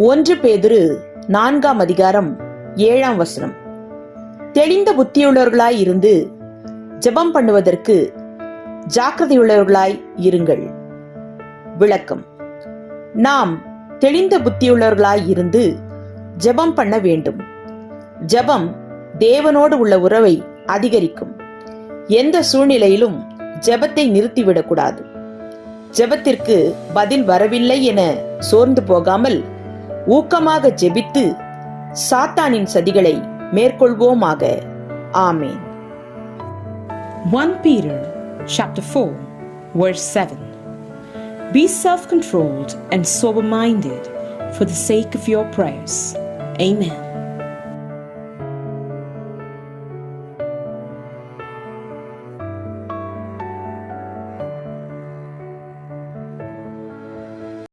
1 பேதுரு 4ஆம் அதிகாரம் 7ஆம் வசனம். தெளிந்த புத்தியுள்ளவர்களாய் இருந்து ஜெபம் பண்ணுவதற்கு ஜாக்கிரதையுள்ளவர்களாய் இருங்கள். விளக்கம்: நாம் தெளிந்த புத்தியுள்ளவர்களாய் இருந்து ஜெபம் பண்ண வேண்டும். ஜெபம் தேவனோடு உள்ள உறவை அதிகரிக்கும். எந்த சூழ்நிலையிலும் ஜெபத்தை நிறுத்திவிடக்கூடாது. ஜெபத்திற்கு பதில் வரவில்லை என சோர்ந்து போகாமல் ஊக்கமாக ஜெபித்து சாத்தானின் சதிகளை மேற்கொள்வோமாக. ஆமேன். 1 Peter chapter 4 verse 7. Be self-controlled and sober-minded for the sake of your prayers. Amen.